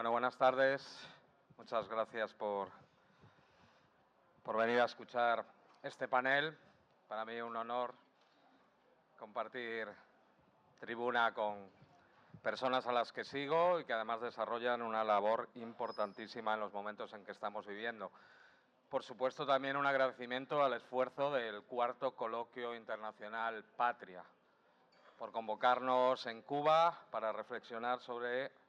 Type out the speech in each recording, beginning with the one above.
Bueno, buenas tardes. Muchas gracias por venir a escuchar este panel. Para mí un honor compartir tribuna con personas a las que sigo y que además desarrollan una labor importantísima en los momentos en que estamos viviendo. Por supuesto, también un agradecimiento al esfuerzo del cuarto coloquio internacional Patria, por convocarnos en Cuba para reflexionar sobre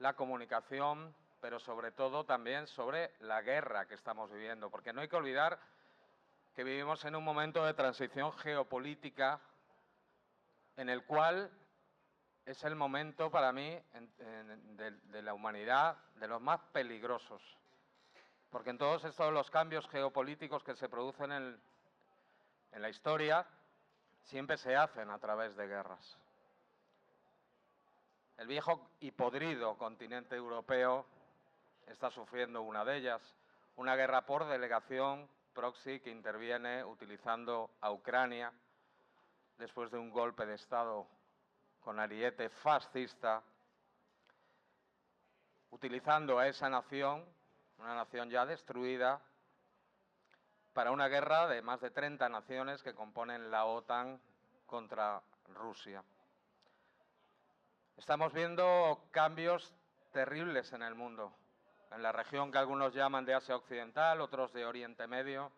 la comunicación, pero sobre todo también sobre la guerra que estamos viviendo, porque no hay que olvidar que vivimos en un momento de transición geopolítica en el cual es el momento para mí de la humanidad de los más peligrosos, porque en todos estos los cambios geopolíticos que se producen en la historia siempre se hacen a través de guerras. El viejo y podrido continente europeo está sufriendo una de ellas, una guerra por delegación proxy que interviene utilizando a Ucrania después de un golpe de Estado con ariete fascista, utilizando a esa nación, una nación ya destruida, para una guerra de más de 30 naciones que componen la OTAN contra Rusia. Estamos viendo cambios terribles en el mundo, en la región que algunos llaman de Asia Occidental, otros de Oriente Medio.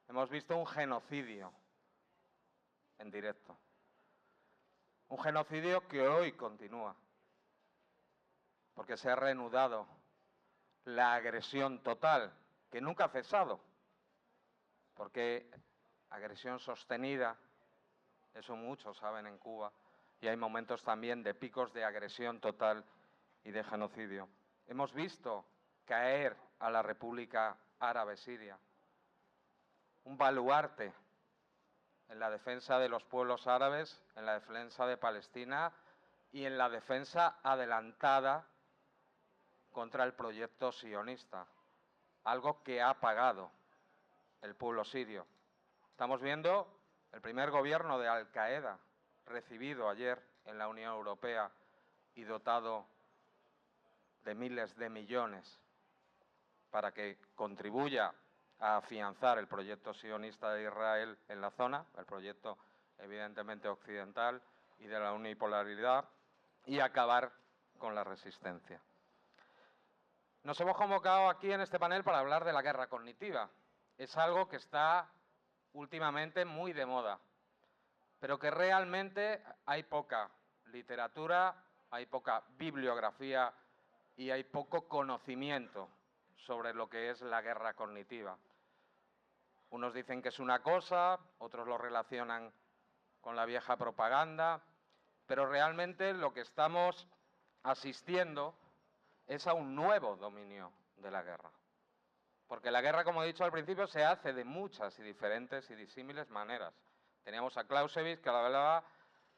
Hemos visto un genocidio en directo. Un genocidio que hoy continúa, porque se ha reanudado la agresión total, que nunca ha cesado, porque agresión sostenida, eso muchos saben en Cuba, y hay momentos también de picos de agresión total y de genocidio. Hemos visto caer a la República Árabe Siria, un baluarte en la defensa de los pueblos árabes, en la defensa de Palestina y en la defensa adelantada contra el proyecto sionista, algo que ha pagado el pueblo sirio. Estamos viendo el primer gobierno de Al-Qaeda recibido ayer en la Unión Europea y dotado de miles de millones para que contribuya a afianzar el proyecto sionista de Israel en la zona, el proyecto evidentemente occidental y de la unipolaridad, y acabar con la resistencia. Nos hemos convocado aquí en este panel para hablar de la guerra cognitiva. Es algo que está últimamente muy de moda, pero que realmente hay poca literatura, hay poca bibliografía y hay poco conocimiento sobre lo que es la guerra cognitiva. Unos dicen que es una cosa, otros lo relacionan con la vieja propaganda, pero realmente lo que estamos asistiendo es a un nuevo dominio de la guerra. Porque la guerra, como he dicho al principio, se hace de muchas y diferentes y disímiles maneras. Teníamos a Clausewitz que hablaba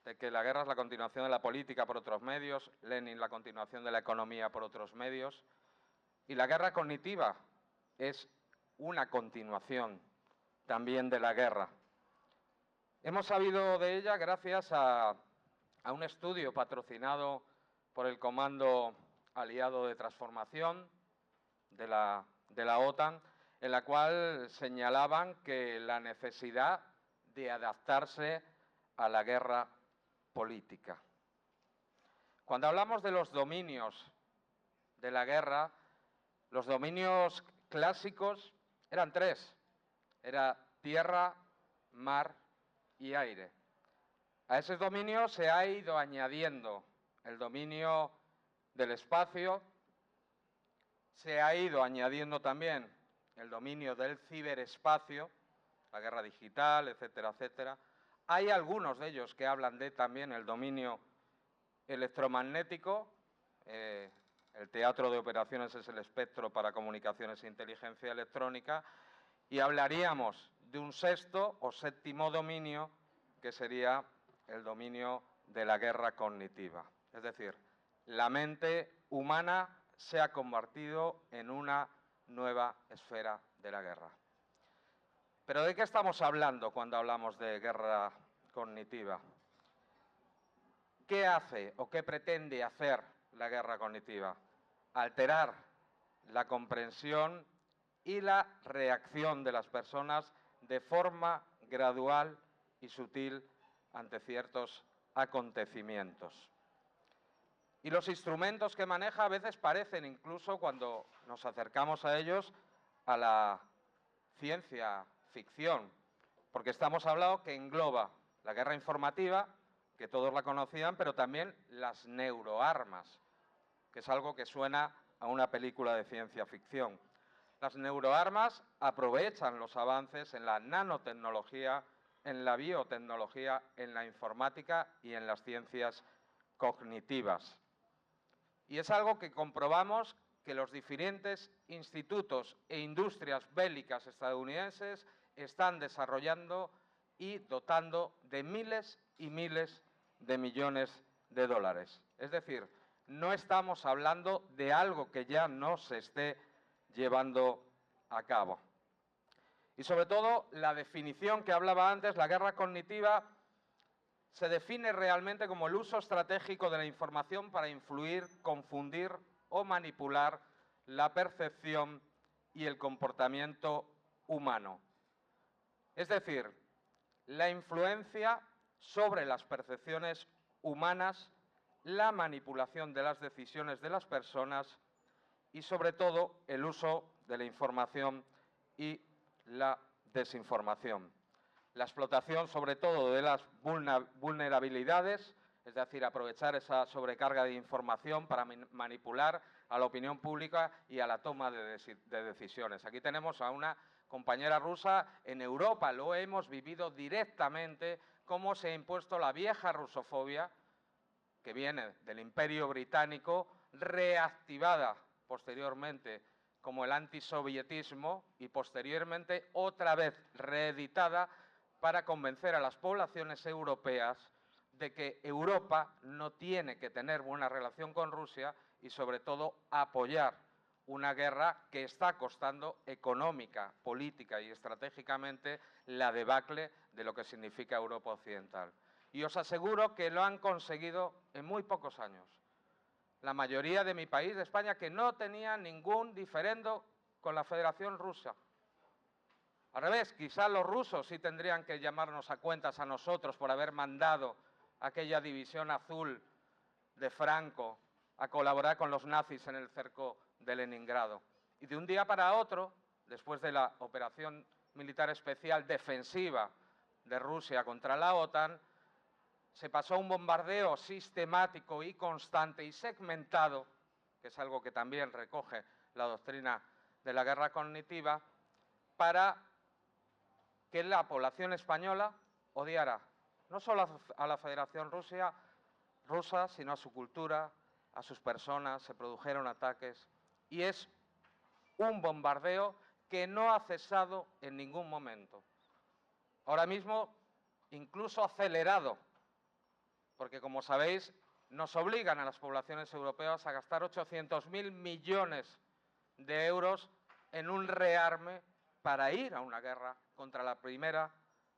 de que la guerra es la continuación de la política por otros medios, Lenin la continuación de la economía por otros medios, y la guerra cognitiva es una continuación también de la guerra. Hemos sabido de ella gracias a un estudio patrocinado por el Comando Aliado de Transformación de la OTAN, en la cual señalaban que la necesidad de adaptarse a la guerra política. Cuando hablamos de los dominios de la guerra, los dominios clásicos eran tres. Era tierra, mar y aire. A esos dominios se ha ido añadiendo el dominio del espacio, se ha ido añadiendo también el dominio del ciberespacio, la guerra digital, etcétera, etcétera. Hay algunos de ellos que hablan de también el dominio electromagnético. El teatro de operaciones es el espectro para comunicaciones e inteligencia electrónica. Y hablaríamos de un sexto o séptimo dominio, que sería el dominio de la guerra cognitiva. Es decir, la mente humana se ha convertido en una nueva esfera de la guerra. ¿Pero de qué estamos hablando cuando hablamos de guerra cognitiva? ¿Qué hace o qué pretende hacer la guerra cognitiva? alterar la comprensión y la reacción de las personas de forma gradual y sutil ante ciertos acontecimientos. Y los instrumentos que maneja a veces parecen, incluso cuando nos acercamos a ellos, a la ciencia ficción, porque estamos hablando que engloba la guerra informativa, que todos la conocían, pero también las neuroarmas, que es algo que suena a una película de ciencia ficción. Las neuroarmas aprovechan los avances en la nanotecnología, en la biotecnología, en la informática y en las ciencias cognitivas. Y es algo que comprobamos que los diferentes institutos e industrias bélicas estadounidenses están desarrollando y dotando de miles y miles de millones de dólares. Es decir, no estamos hablando de algo que ya no se esté llevando a cabo. Y sobre todo, la definición que hablaba antes, la guerra cognitiva, se define realmente como el uso estratégico de la información para influir, confundir o manipular la percepción y el comportamiento humano. Es decir, la influencia sobre las percepciones humanas, la manipulación de las decisiones de las personas y, sobre todo, el uso de la información y la desinformación. La explotación, sobre todo, de las vulnerabilidades, es decir, aprovechar esa sobrecarga de información para manipular a la opinión pública y a la toma de decisiones. Aquí tenemos a una compañera rusa. En Europa lo hemos vivido directamente, cómo se ha impuesto la vieja rusofobia, que viene del Imperio Británico, reactivada posteriormente como el antisovietismo y posteriormente otra vez reeditada para convencer a las poblaciones europeas de que Europa no tiene que tener buena relación con Rusia y, sobre todo, apoyar una guerra que está costando económica, política y estratégicamente la debacle de lo que significa Europa occidental. Y os aseguro que lo han conseguido en muy pocos años. La mayoría de mi país, de España, que no tenía ningún diferendo con la Federación Rusa. Al revés, quizá los rusos sí tendrían que llamarnos a cuentas a nosotros por haber mandado aquella división azul de Franco a colaborar con los nazis en el cerco de Leningrado. Y de un día para otro, después de la operación militar especial defensiva de Rusia contra la OTAN, se pasó a un bombardeo sistemático y constante y segmentado, que es algo que también recoge la doctrina de la guerra cognitiva, para que la población española odiara no solo a la Federación Rusa, sino a su cultura, a sus personas. Se produjeron ataques y es un bombardeo que no ha cesado en ningún momento. Ahora mismo, incluso acelerado, porque, como sabéis, nos obligan a las poblaciones europeas a gastar 800.000 millones de euros en un rearme para ir a una guerra contra la primera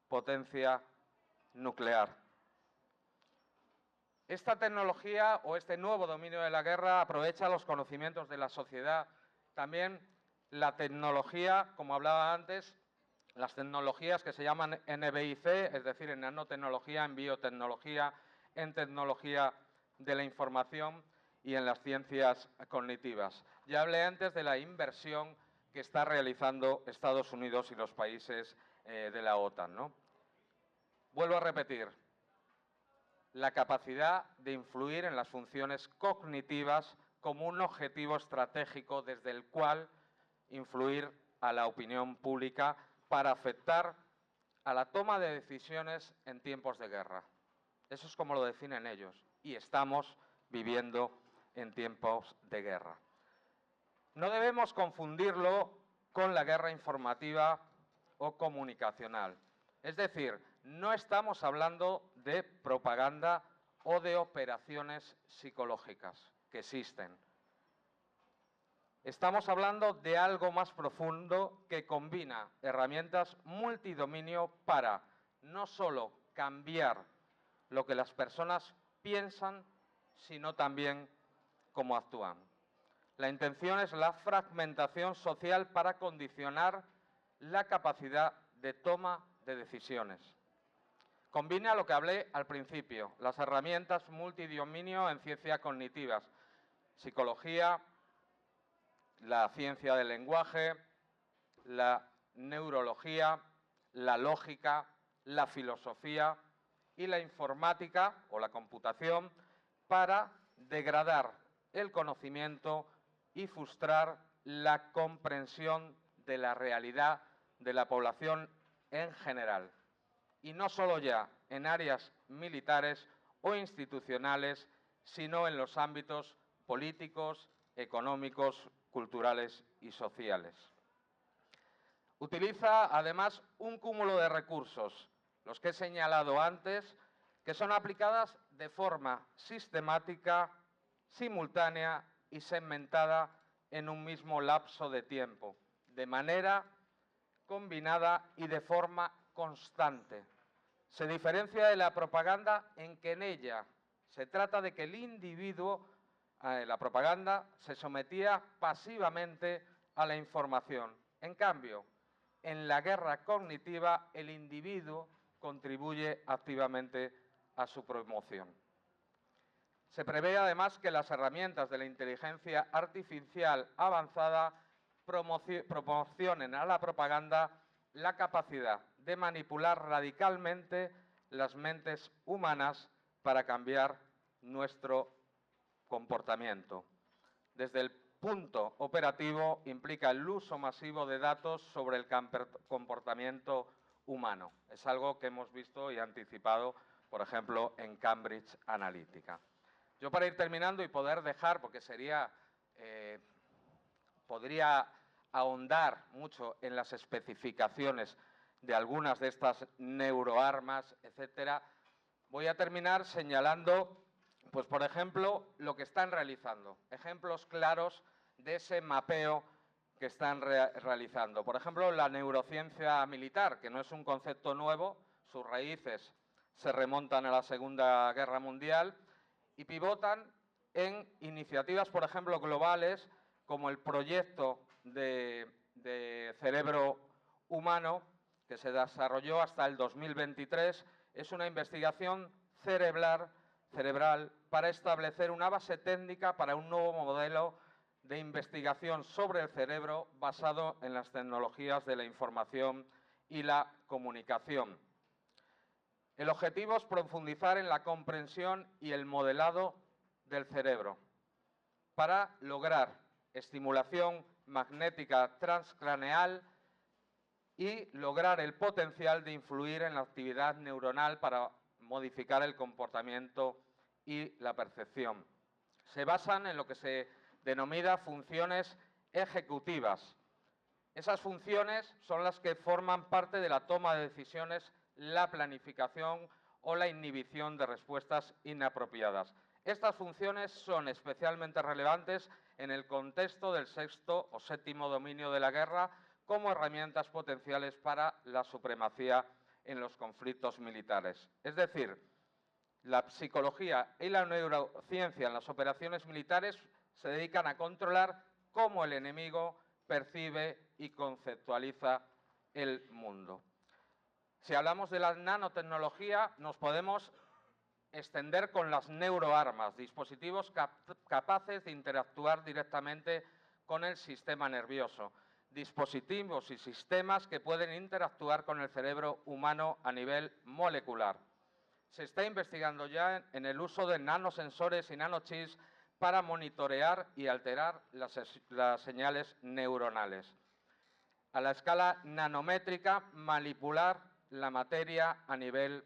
potencia nuclear. Esta tecnología o este nuevo dominio de la guerra aprovecha los conocimientos de la sociedad. También la tecnología, como hablaba antes, las tecnologías que se llaman NBIC, es decir, en nanotecnología, en biotecnología, en tecnología de la información y en las ciencias cognitivas. Ya hablé antes de la inversión que está realizando Estados Unidos y los países de la OTAN, ¿no? Vuelvo a repetir, la capacidad de influir en las funciones cognitivas como un objetivo estratégico desde el cual influir a la opinión pública para afectar a la toma de decisiones en tiempos de guerra. Eso es como lo definen ellos, y estamos viviendo en tiempos de guerra. No debemos confundirlo con la guerra informativa o comunicacional. Es decir, no estamos hablando de propaganda o de operaciones psicológicas que existen. Estamos hablando de algo más profundo que combina herramientas multidominio para no solo cambiar lo que las personas piensan, sino también cómo actúan. La intención es la fragmentación social para condicionar la capacidad de toma de decisiones. Combina lo que hablé al principio, las herramientas multidominio en ciencias cognitivas, psicología, la ciencia del lenguaje, la neurología, la lógica, la filosofía y la informática o la computación para degradar el conocimiento y frustrar la comprensión de la realidad de la población en general. Y no solo ya en áreas militares o institucionales, sino en los ámbitos políticos, económicos, culturales y sociales. Utiliza, además, un cúmulo de recursos, los que he señalado antes, que son aplicadas de forma sistemática, simultánea y segmentada en un mismo lapso de tiempo, de manera combinada y de forma constante. Se diferencia de la propaganda en que en ella se trata de que el individuo, la propaganda, se sometía pasivamente a la información. En cambio, en la guerra cognitiva, el individuo contribuye activamente a su promoción. Se prevé además que las herramientas de la inteligencia artificial avanzada proporcionen a la propaganda la capacidad de manipular radicalmente las mentes humanas para cambiar nuestro comportamiento. Desde el punto operativo implica el uso masivo de datos sobre el comportamiento humano. Es algo que hemos visto y anticipado, por ejemplo, en Cambridge Analytica. Yo, para ir terminando y poder dejar, porque podría ahondar mucho en las especificaciones de algunas de estas neuroarmas, etcétera, voy a terminar señalando, pues por ejemplo, lo que están realizando, ejemplos claros de ese mapeo que están realizando. Por ejemplo, la neurociencia militar, que no es un concepto nuevo, sus raíces se remontan a la Segunda Guerra Mundial y pivotan en iniciativas, por ejemplo, globales, como el proyecto de cerebro humano, que se desarrolló hasta el 2023, es una investigación cerebral para establecer una base técnica para un nuevo modelo de investigación sobre el cerebro basado en las tecnologías de la información y la comunicación. El objetivo es profundizar en la comprensión y el modelado del cerebro para lograr estimulación magnética transcraneal y lograr el potencial de influir en la actividad neuronal para modificar el comportamiento y la percepción. Se basan en lo que se denomina funciones ejecutivas. Esas funciones son las que forman parte de la toma de decisiones, la planificación o la inhibición de respuestas inapropiadas. Estas funciones son especialmente relevantes en el contexto del sexto o séptimo dominio de la guerra como herramientas potenciales para la supremacía en los conflictos militares. Es decir, la psicología y la neurociencia en las operaciones militares se dedican a controlar cómo el enemigo percibe y conceptualiza el mundo. Si hablamos de la nanotecnología, nos podemos extender con las neuroarmas, dispositivos capaces de interactuar directamente con el sistema nervioso, dispositivos y sistemas que pueden interactuar con el cerebro humano a nivel molecular. Se está investigando ya en el uso de nanosensores y nanochips para monitorear y alterar las señales neuronales. A la escala nanométrica, manipular la materia a nivel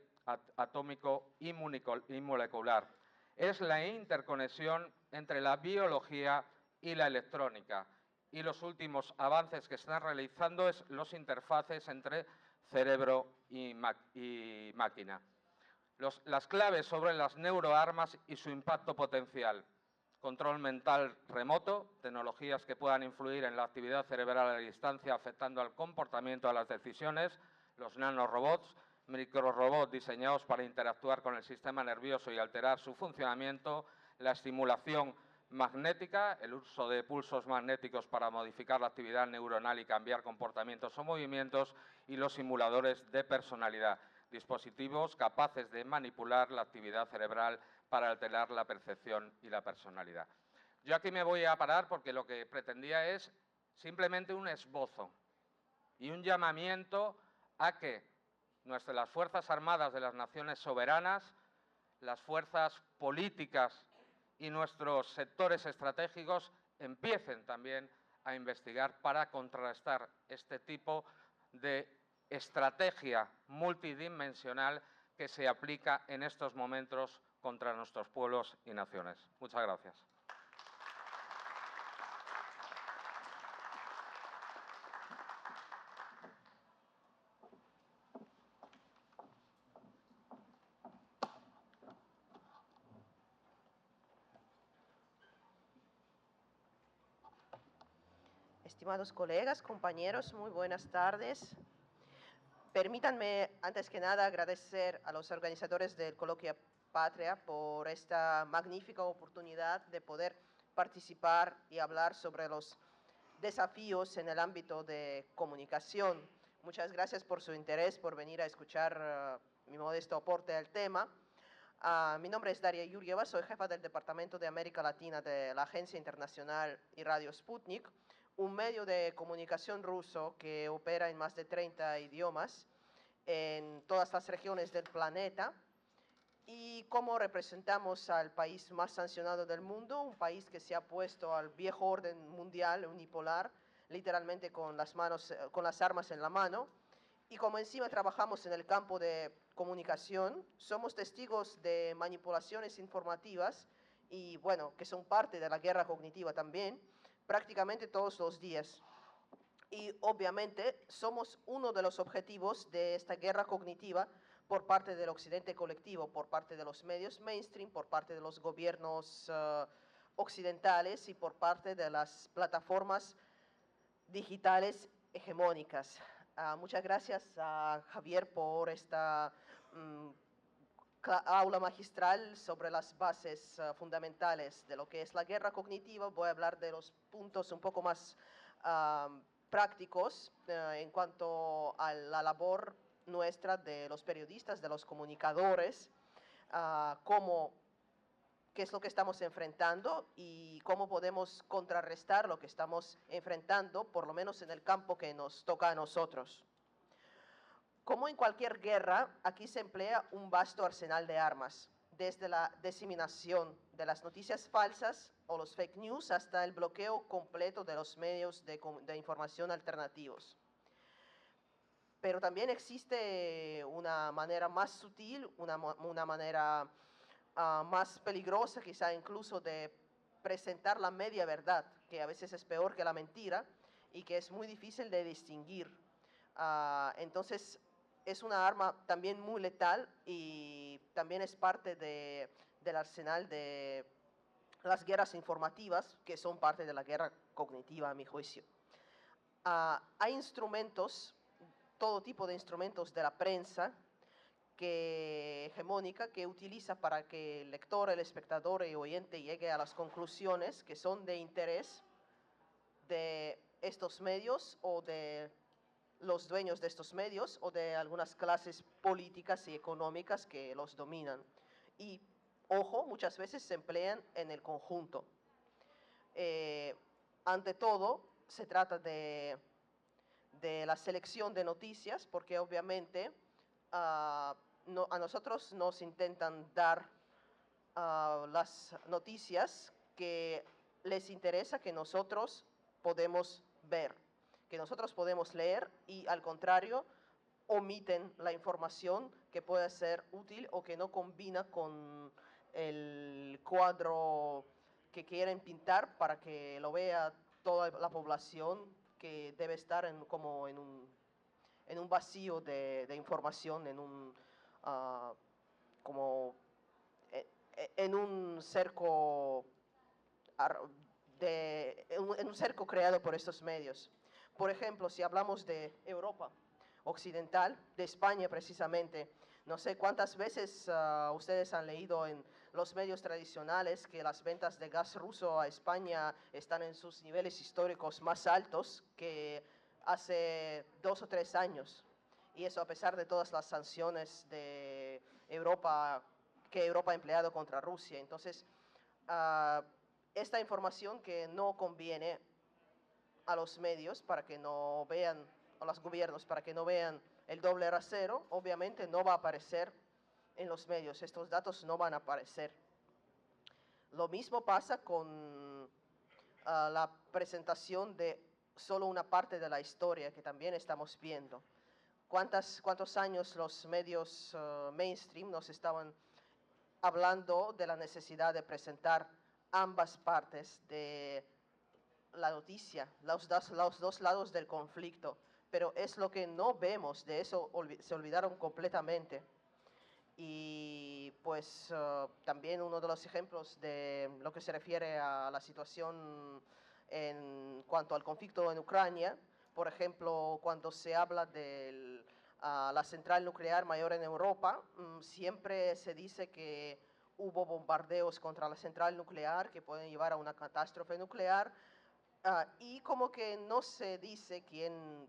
atómico y molecular. Es la interconexión entre la biología y la electrónica. Y los últimos avances que están realizando es los interfaces entre cerebro y máquina. Las claves sobre las neuroarmas y su impacto potencial. Control mental remoto, tecnologías que puedan influir en la actividad cerebral a distancia afectando al comportamiento de las decisiones, los nanorobots, microrobots diseñados para interactuar con el sistema nervioso y alterar su funcionamiento, la estimulación magnética, el uso de pulsos magnéticos para modificar la actividad neuronal y cambiar comportamientos o movimientos, y los simuladores de personalidad, dispositivos capaces de manipular la actividad cerebral para alterar la percepción y la personalidad. Yo aquí me voy a parar porque lo que pretendía es simplemente un esbozo y un llamamiento a que las Fuerzas Armadas de las naciones soberanas, las fuerzas políticas y nuestros sectores estratégicos empiecen también a investigar para contrarrestar este tipo de estrategia multidimensional que se aplica en estos momentos contra nuestros pueblos y naciones. Muchas gracias. Estimados colegas, compañeros, muy buenas tardes. Permítanme, antes que nada, agradecer a los organizadores del Coloquio Patria por esta magnífica oportunidad de poder participar y hablar sobre los desafíos en el ámbito de comunicación. Muchas gracias por su interés, por venir a escuchar mi modesto aporte al tema. Mi nombre es Daria Yurjeva, soy jefa del Departamento de América Latina de la Agencia Internacional y Radio Sputnik, un medio de comunicación ruso que opera en más de 30 idiomas en todas las regiones del planeta. Y como representamos al país más sancionado del mundo, un país que se ha puesto al viejo orden mundial unipolar, literalmente con las armas en la mano, y como encima trabajamos en el campo de comunicación, somos testigos de manipulaciones informativas y, bueno, que son parte de la guerra cognitiva también, prácticamente todos los días. Y obviamente somos uno de los objetivos de esta guerra cognitiva por parte del occidente colectivo, por parte de los medios mainstream, por parte de los gobiernos occidentales y por parte de las plataformas digitales hegemónicas. Muchas gracias a Javier por esta aula magistral sobre las bases fundamentales de lo que es la guerra cognitiva. Voy a hablar de los puntos un poco más prácticos en cuanto a la labor nuestra de los periodistas, de los comunicadores, qué es lo que estamos enfrentando y cómo podemos contrarrestar lo que estamos enfrentando, por lo menos en el campo que nos toca a nosotros. Como en cualquier guerra, aquí se emplea un vasto arsenal de armas, desde la diseminación de las noticias falsas o los fake news hasta el bloqueo completo de los medios de información alternativos. Pero también existe una manera más sutil, una manera más peligrosa quizá incluso de presentar la media verdad, que a veces es peor que la mentira y que es muy difícil de distinguir. Entonces, es una arma también muy letal y también es parte del arsenal de las guerras informativas, que son parte de la guerra cognitiva, a mi juicio. Hay instrumentos, todo tipo de instrumentos de la prensa hegemónica que utiliza para que el lector, el espectador y oyente llegue a las conclusiones que son de interés de estos medios o de los dueños de estos medios o de algunas clases políticas y económicas que los dominan. Y, ojo, muchas veces se emplean en el conjunto. Ante todo, se trata de la selección de noticias, porque obviamente a nosotros nos intentan dar las noticias que les interesa que nosotros podemos ver, que nosotros podemos leer, y al contrario, omiten la información que pueda ser útil o que no combina con el cuadro que quieren pintar para que lo vea toda la población, que debe estar como en un vacío de información, en un cerco en un cerco creado por estos medios. Por ejemplo, si hablamos de Europa occidental, de España precisamente, No sé cuántas veces ustedes han leído en los medios tradicionales que las ventas de gas ruso a España están en sus niveles históricos más altos que hace 2 o 3 años. Y eso a pesar de todas las sanciones de Europa que Europa ha empleado contra Rusia. Entonces, esta información que no conviene a los medios para que no vean, a los gobiernos para que no vean el doble rasero, obviamente no va a aparecer en los medios, estos datos no van a aparecer. Lo mismo pasa con la presentación de solo una parte de la historia que también estamos viendo. ¿Cuántos años los medios mainstream nos estaban hablando de la necesidad de presentar ambas partes de la noticia, los dos lados del conflicto? Pero es lo que no vemos, de eso se olvidaron completamente. Y pues también uno de los ejemplos de lo que se refiere a la situación en cuanto al conflicto en Ucrania, por ejemplo, cuando se habla de la central nuclear mayor en Europa, siempre se dice que hubo bombardeos contra la central nuclear que pueden llevar a una catástrofe nuclear, y como que no se dice quién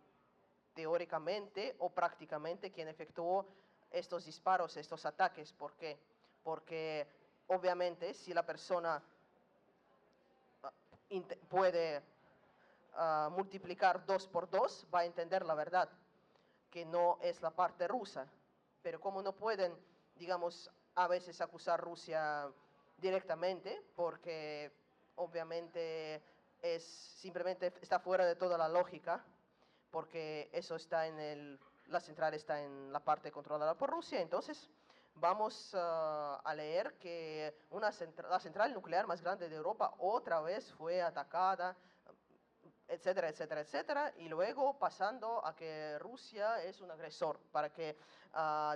teóricamente o prácticamente quién efectuó estos disparos, estos ataques. ¿Por qué? Porque obviamente si la persona puede multiplicar 2 por 2, va a entender la verdad, que no es la parte rusa. Pero como no pueden, digamos, a veces acusar a Rusia directamente, porque obviamente simplemente está fuera de toda la lógica, porque eso está la central está en la parte controlada por Rusia. Entonces vamos a leer que la central nuclear más grande de Europa otra vez fue atacada, etcétera, etcétera, etcétera, y luego pasando a que Rusia es un agresor, para que,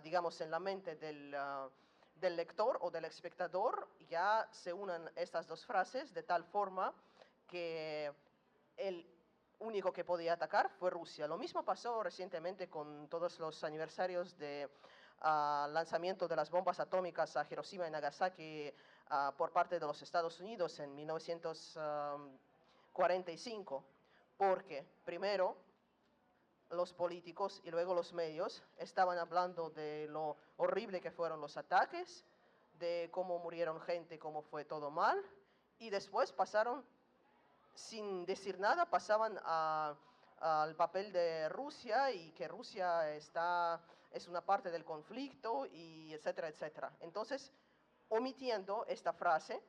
digamos, en la mente del lector o del espectador ya se unan estas dos frases de tal forma que el único que podía atacar fue Rusia. Lo mismo pasó recientemente con todos los aniversarios de lanzamiento de las bombas atómicas a Hiroshima y Nagasaki por parte de los Estados Unidos en 1945, porque primero los políticos y luego los medios estaban hablando de lo horrible que fueron los ataques, de cómo murieron gente, cómo fue todo mal, y después pasaron, sin decir nada, pasaban al papel de Rusia y que Rusia es una parte del conflicto, y etcétera, etcétera. Entonces, omitiendo esta frase,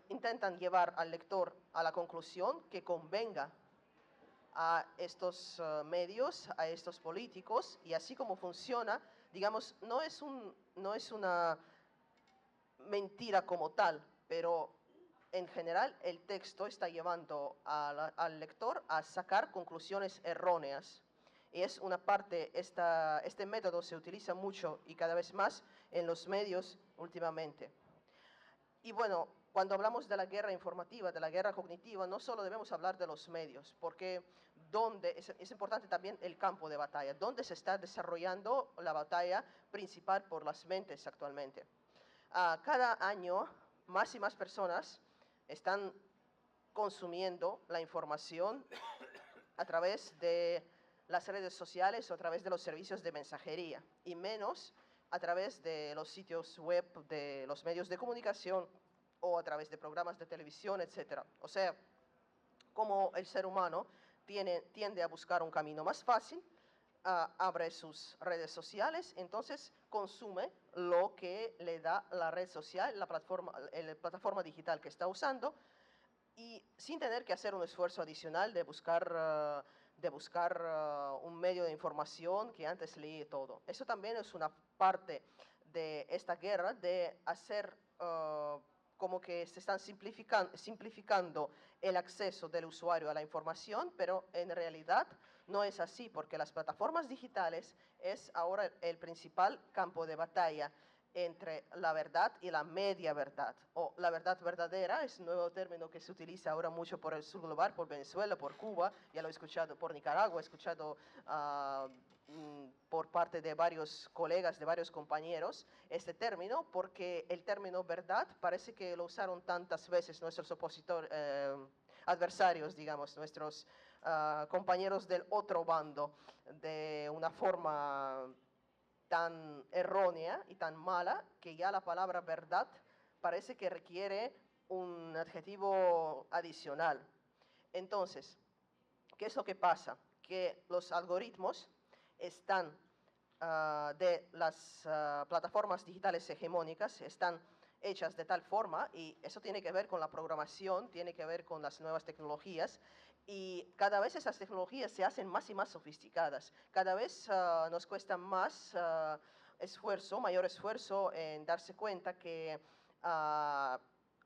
intentan llevar al lector a la conclusión que convenga a estos medios, a estos políticos, y así como funciona, digamos, no es una mentira como tal, pero en general el texto está llevando al lector a sacar conclusiones erróneas. Y es una parte, este método se utiliza mucho y cada vez más en los medios últimamente. Y bueno, cuando hablamos de la guerra informativa, de la guerra cognitiva, no solo debemos hablar de los medios, porque es importante también el campo de batalla, donde se está desarrollando la batalla principal por las mentes actualmente. Cada año, más y más personas están consumiendo la información a través de las redes sociales o a través de los servicios de mensajería, y menos a través de los sitios web de los medios de comunicación o a través de programas de televisión, etc. O sea, como el ser humano tiende a buscar un camino más fácil, abre sus redes sociales, entonces consume lo que le da la red social, la plataforma digital que está usando, y sin tener que hacer un esfuerzo adicional de buscar un medio de información que antes leí todo. Eso también es una parte de esta guerra, de hacer como que se están simplificando el acceso del usuario a la información, pero en realidad no es así, porque las plataformas digitales es ahora el principal campo de batalla entre la verdad y la media verdad, o la verdad verdadera, es un nuevo término que se utiliza ahora mucho por el sur global, por Venezuela, por Cuba, ya lo he escuchado por Nicaragua, he escuchado por parte de varios colegas, de varios compañeros, este término, porque el término verdad parece que lo usaron tantas veces nuestros adversarios, digamos, nuestros compañeros del otro bando, de una forma tan errónea y tan mala que ya la palabra verdad parece que requiere un adjetivo adicional. Entonces, ¿qué es lo que pasa? Que los algoritmos están de las plataformas digitales hegemónicas están hechas de tal forma, y eso tiene que ver con la programación, tiene que ver con las nuevas tecnologías, y cada vez esas tecnologías se hacen más y más sofisticadas. Cada vez nos cuesta más esfuerzo, mayor esfuerzo en darse cuenta que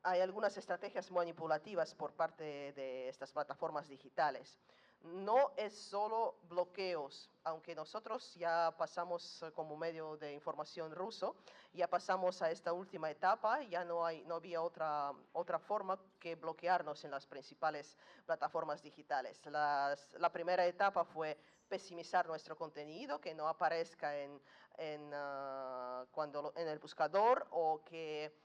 hay algunas estrategias manipulativas por parte de estas plataformas digitales. No es solo bloqueos, aunque nosotros ya pasamos como medio de información ruso, ya pasamos a esta última etapa, ya no había otra forma que bloquearnos en las principales plataformas digitales. La primera etapa fue pesimizar nuestro contenido, que no aparezca en el buscador, o que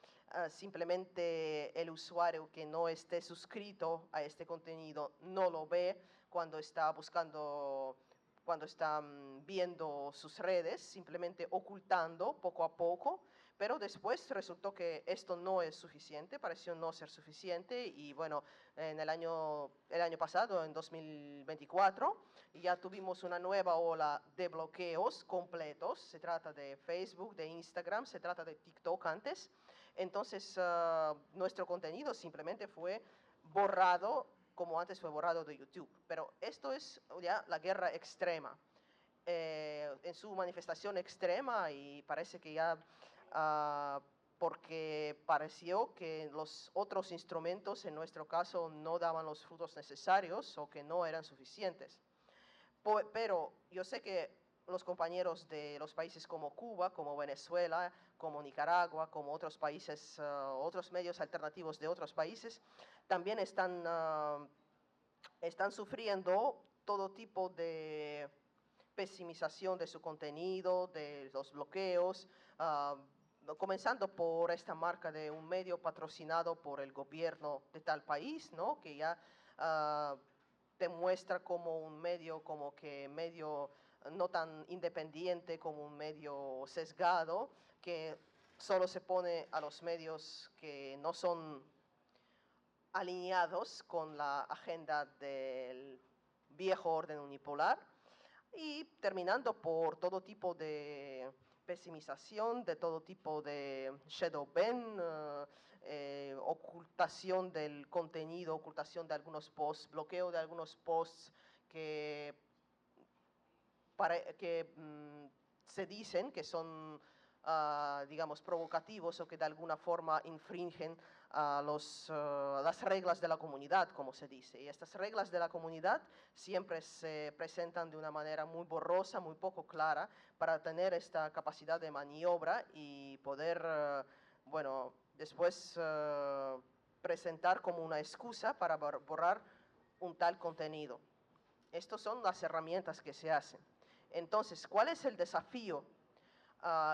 simplemente el usuario que no esté suscrito a este contenido no lo ve cuando está buscando, cuando está viendo sus redes, simplemente ocultando poco a poco, pero después resultó que esto no es suficiente, pareció no ser suficiente, y bueno, en el año pasado, en 2024, ya tuvimos una nueva ola de bloqueos completos. Se trata de Facebook, de Instagram, se trata de TikTok antes. Entonces, nuestro contenido simplemente fue borrado, como antes fue borrado de YouTube. Pero esto es ya la guerra extrema, en su manifestación extrema, y parece que ya, porque pareció que los otros instrumentos, en nuestro caso, no daban los frutos necesarios o que no eran suficientes. Pero yo sé que los compañeros de los países como Cuba, como Venezuela, como Nicaragua, como otros países, otros medios alternativos de otros países, también están sufriendo todo tipo de pesimización de su contenido, de los bloqueos, comenzando por esta marca de un medio patrocinado por el gobierno de tal país, ¿no? Que ya te muestra como un medio, como que medio no tan independiente, como un medio sesgado, que solo se pone a los medios que no son alineados con la agenda del viejo orden unipolar, y terminando por todo tipo de pesimización, de todo tipo de shadow ban, ocultación del contenido, ocultación de algunos posts, bloqueo de algunos posts que se dicen que son, digamos, provocativos, o que de alguna forma infringen las reglas de la comunidad, como se dice. Y estas reglas de la comunidad siempre se presentan de una manera muy borrosa, muy poco clara, para tener esta capacidad de maniobra y poder, bueno, después presentar como una excusa para borrar un tal contenido. Estas son las herramientas que se hacen. Entonces, ¿cuál es el desafío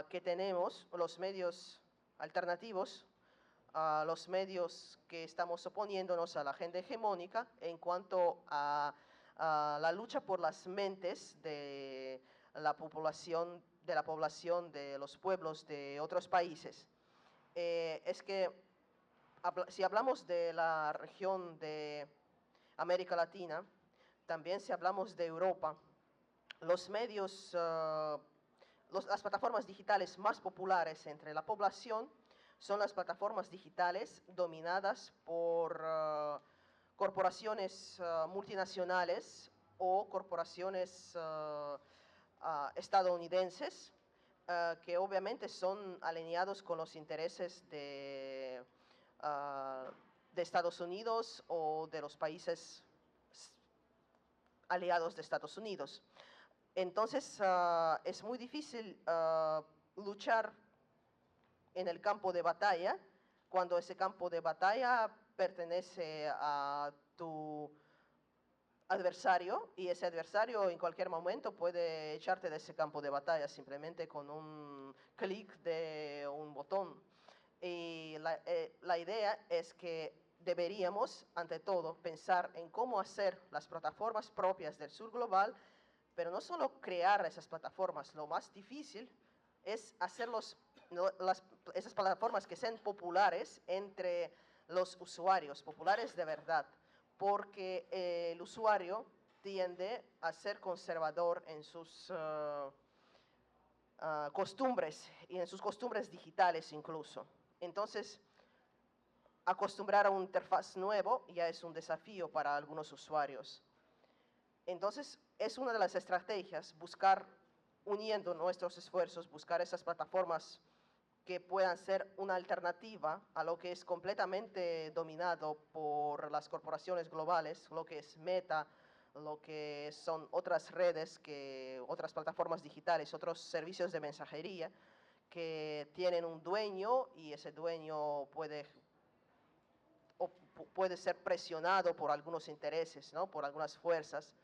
que tenemos los medios alternativos, los medios que estamos oponiéndonos a la agenda hegemónica, en cuanto a la lucha por las mentes de la población de los pueblos de otros países? Es que si hablamos de la región de América Latina, también si hablamos de Europa, los medios, las plataformas digitales más populares entre la población son las plataformas digitales dominadas por corporaciones multinacionales o corporaciones estadounidenses, que obviamente son alineados con los intereses de Estados Unidos o de los países aliados de Estados Unidos. Entonces, es muy difícil luchar en el campo de batalla cuando ese campo de batalla pertenece a adversario y ese adversario en cualquier momento puede echarte de ese campo de batalla simplemente con un clic de un botón. Y la idea es que deberíamos, ante todo, pensar en cómo hacer las plataformas propias del sur global, pero no solo crear esas plataformas, lo más difícil es hacer esas plataformas que sean populares entre los usuarios, populares de verdad, porque el usuario tiende a ser conservador en sus costumbres y en sus costumbres digitales incluso. Entonces, acostumbrar a una interfaz nuevo ya es un desafío para algunos usuarios. Entonces, es una de las estrategias, buscar, uniendo nuestros esfuerzos, buscar esas plataformas que puedan ser una alternativa a lo que es completamente dominado por las corporaciones globales, lo que es Meta, lo que son otras redes, otras plataformas digitales, otros servicios de mensajería, que tienen un dueño y ese dueño puede ser presionado por algunos intereses, ¿no? Por algunas fuerzas,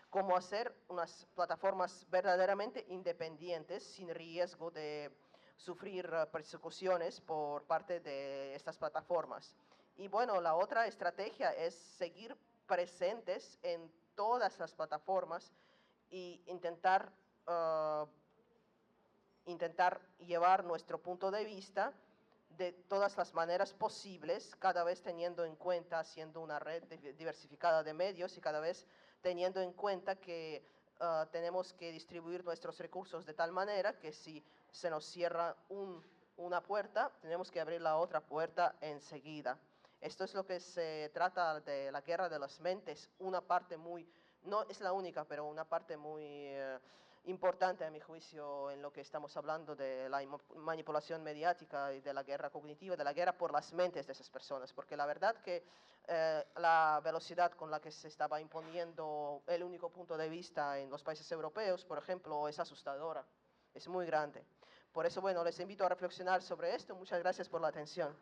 cómo hacer unas plataformas verdaderamente independientes sin riesgo de sufrir persecuciones por parte de estas plataformas. Y bueno, la otra estrategia es seguir presentes en todas las plataformas e intentar llevar nuestro punto de vista de todas las maneras posibles, cada vez teniendo en cuenta, siendo una red diversificada de medios y cada vez teniendo en cuenta que tenemos que distribuir nuestros recursos de tal manera que si se nos cierra una puerta, tenemos que abrir la otra puerta enseguida. Esto es lo que se trata de la guerra de las mentes, una parte muy, no es la única, pero una parte muy importante a mi juicio en lo que estamos hablando de la manipulación mediática y de la guerra cognitiva, de la guerra por las mentes de esas personas, porque la verdad que la velocidad con la que se estaba imponiendo el único punto de vista en los países europeos, por ejemplo, es asustadora, es muy grande. Por eso, bueno, les invito a reflexionar sobre esto. Muchas gracias por la atención.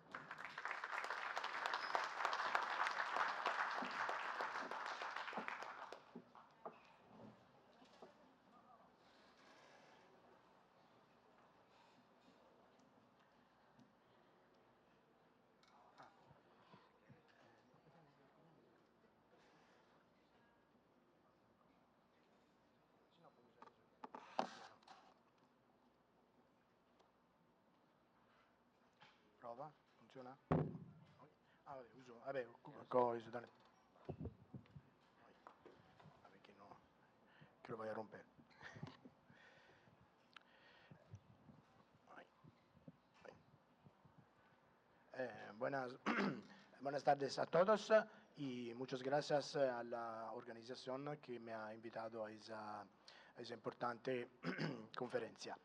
Prova, funziona? Ah, vabbè, uso, vabbè, coso, dale. Vabbè, che no, che lo vai a rompere. Buenas tardes a todos y muchas gracias a la organización que me ha invitado a esa importante conferencia.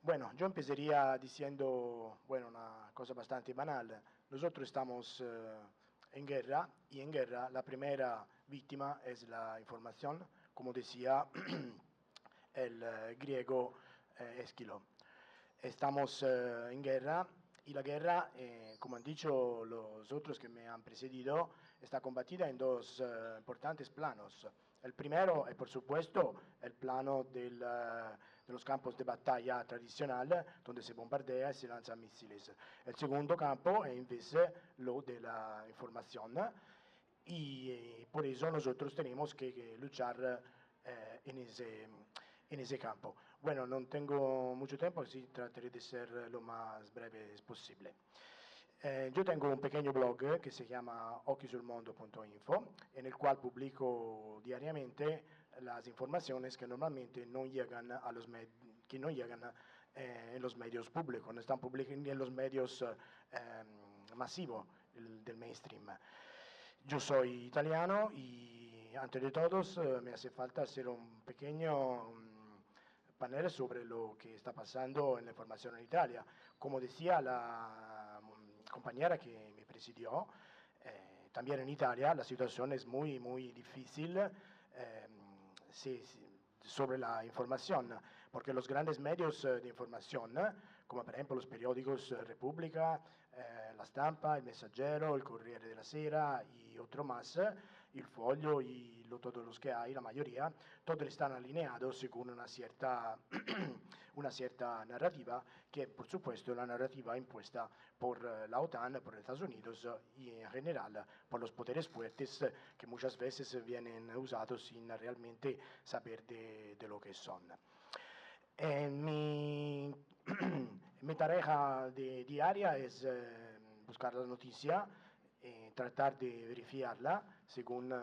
Bueno, yo empezaría diciendo, bueno, una cosa bastante banal. Nosotros estamos en guerra y en guerra la primera víctima es la información, como decía el griego Esquilo. Estamos en guerra y la guerra, como han dicho los otros que me han precedido, está combatida en dos importantes planos. El primero es, por supuesto, el plano de los campos de batalla tradicional, donde se bombardea y se lanzan misiles. El segundo campo es, en vez, lo de la información, y por eso nosotros tenemos que luchar en ese campo. Bueno, no tengo mucho tiempo, así trataré de ser lo más breve posible. Yo tengo un pequeño blog que se llama occhisulmondo.info, en el cual publico diariamente las informaciones que normalmente no llegan a los en los medios públicos, no están publicadas en los medios masivos del mainstream. Yo soy italiano y antes de todo me hace falta hacer un pequeño panel sobre lo que está pasando en la información en Italia. Como decía la compañera que me presidió, también en Italia la situación es muy, muy difícil sobre la información, porque los grandes medios de información, como por ejemplo los periódicos Repubblica, La Stampa, El Messaggero, El Corriere della Sera y otro más, el Foglio y todos los que hay, la mayoría, todos están alineados según una cierta, una cierta narrativa, que por supuesto la narrativa impuesta por la OTAN, por Estados Unidos y en general por los poderes fuertes que muchas veces vienen usados sin realmente saber de lo que son. En mi tarea diaria es buscar la noticia, tratar de verificarla según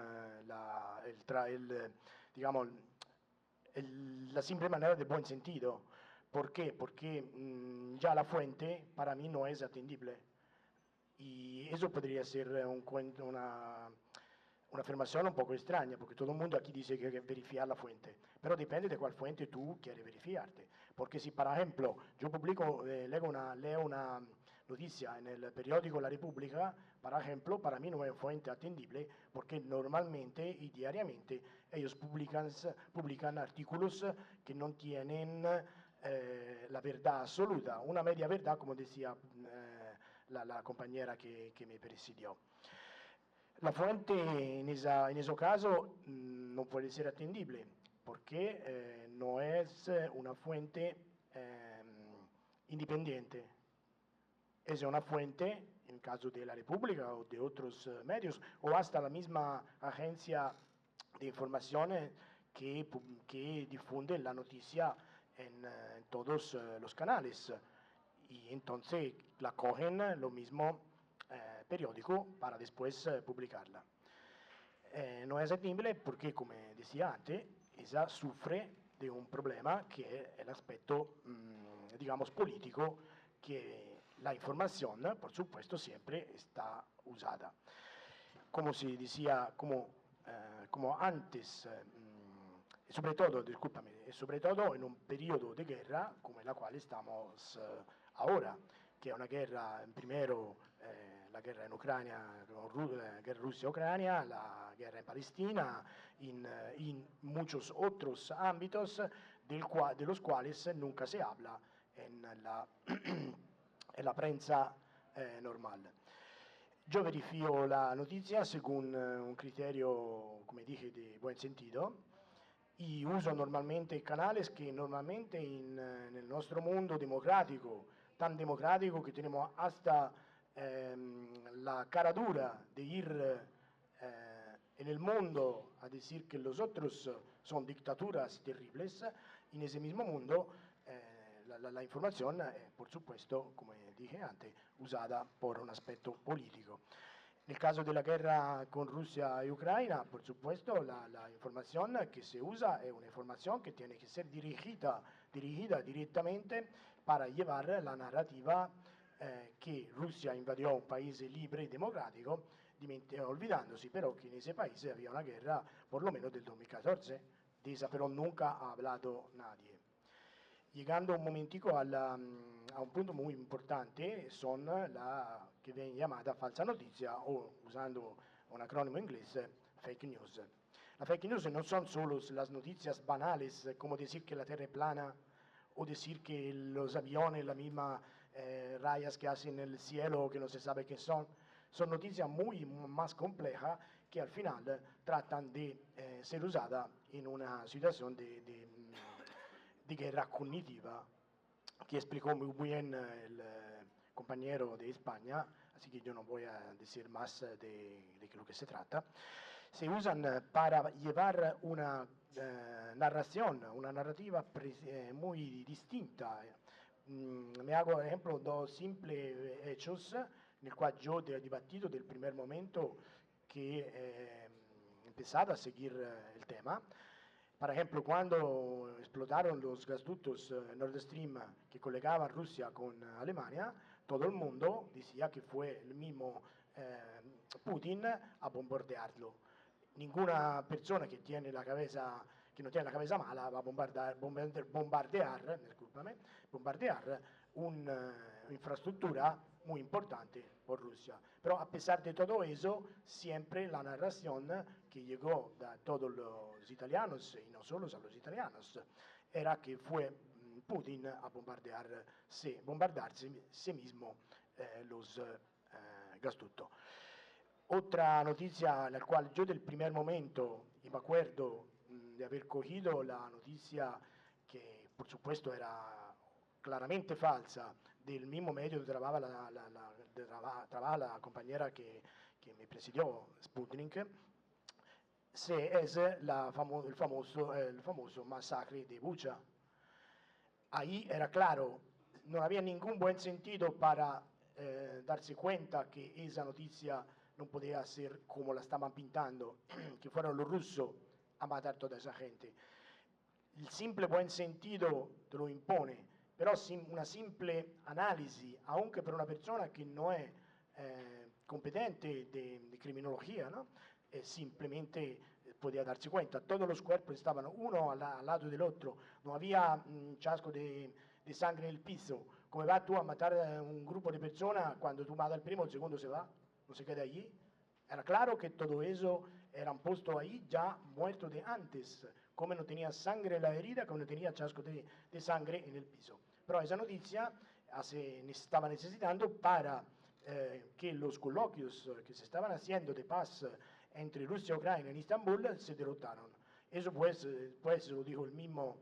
digamos, la simple manera de buen sentido. ¿Por qué? Porque ya la fuente para mí no es atendible. Y eso podría ser una afirmación un poco extraña, porque todo el mundo aquí dice que hay que verificar la fuente, pero depende de cuál fuente tú quieres verificarte. Porque si, por ejemplo, yo publico, leo una noticia en el periódico La Repubblica, por ejemplo, para mí no es fuente atendible, porque normalmente y diariamente ellos publican artículos que no tienen la verdad absoluta, una media verdad, como decía la compañera que me presidió. La fuente en ese caso no puede ser atendible porque no es una fuente independiente. Es una fuente, en el caso de la República o de otros medios, o hasta la misma agencia de información que difunde la noticia en todos los canales. Y entonces la cogen lo mismo periódico para después publicarla. No es atendible porque, como decía antes, ella sufre de un problema que es el aspecto, digamos, político, que la información, por supuesto, siempre está usada. Como se decía, como antes, sobre todo en un periodo de guerra como la cual estamos ahora, que es una guerra, primero la guerra en Ucrania, la guerra Rusia-Ucrania, la guerra en Palestina, en muchos otros ámbitos de los cuales nunca se habla en la prensa normal. Yo verifico la noticia según un criterio, como dije, de buen sentido, y uso normalmente canales que normalmente en el nuestro mundo democrático, tan democrático que tenemos hasta la cara dura de ir en el mundo a decir que los otros son dictaduras terribles, en ese mismo mundo la información es, por supuesto, como dije antes, usada por un aspecto político. En el caso de la guerra con Rusia y Ucrania, por supuesto, la información que se usa es una información que tiene que ser dirigida directamente para llevar la narrativa que Rusia invadió un país libre y democrático, olvidándose pero que en ese país había una guerra por lo menos del 2014, de esa pero nunca ha hablado nadie. Llegando un momentico a un punto muy importante, son la que viene llamada falsa noticia o, usando un acrónimo inglés, fake news. Las fake news no son solo las noticias banales, como decir que la Tierra es plana o decir que los aviones, las mismas rayas que hacen en el cielo, que no se sabe qué son noticias muy más complejas que al final tratan de ser usadas en una situación de guerra cognitiva, que explicó muy bien el compañero de España, así que yo no voy a decir más de lo que se trata. Se usan para llevar una narración, una narrativa muy distinta. Me hago ejemplo dos simples hechos en el cual yo he debatido del primer momento que he empezado a seguir el tema. Por ejemplo, cuando explotaron los gasoductos Nord Stream que colegaban Rusia con Alemania, todo el mundo decía que fue el mismo Putin a bombardearlo. Ninguna persona que tiene la cabeza, que no tiene la cabeza mala va a bombardear una infraestructura muy importante por Rusia. Pero a pesar de todo eso, siempre la narración que llegó de todos los italianos, y no solo a los italianos, era que fue Putin a bombardarse sí mismo los gasoductos. Otra noticia en la cual yo del primer momento, y me acuerdo de haber cogido la noticia que por supuesto era claramente falsa, del mismo medio donde trabaja la compañera que me presidió, Sputnik, es el famoso masacre de Bucha. Ahí era claro, no había ningún buen sentido para darse cuenta que esa noticia no podía ser como la estaban pintando, que fueron los rusos a matar toda esa gente. El simple buen sentido te lo impone, pero una simple análisis, aunque per una persona que no es competente de criminología, ¿no? Simplemente podía darse cuenta. Todos los cuerpos estaban uno al lado del otro, no había chasco de sangre en el piso. Come vas tú a matar un grupo de personas cuando tú matas al primo, el segundo se va, no se queda allí? Era claro que todo eso era puesto ahí ya muerto de antes, como no tenía sangre en la herida, como no tenía chasco de sangre en el piso. Pero esa noticia se estaba necesitando para que los coloquios que se estaban haciendo de paz entre Rusia y Ucrania en Estambul se derrotaron. Eso pues lo dijo el mismo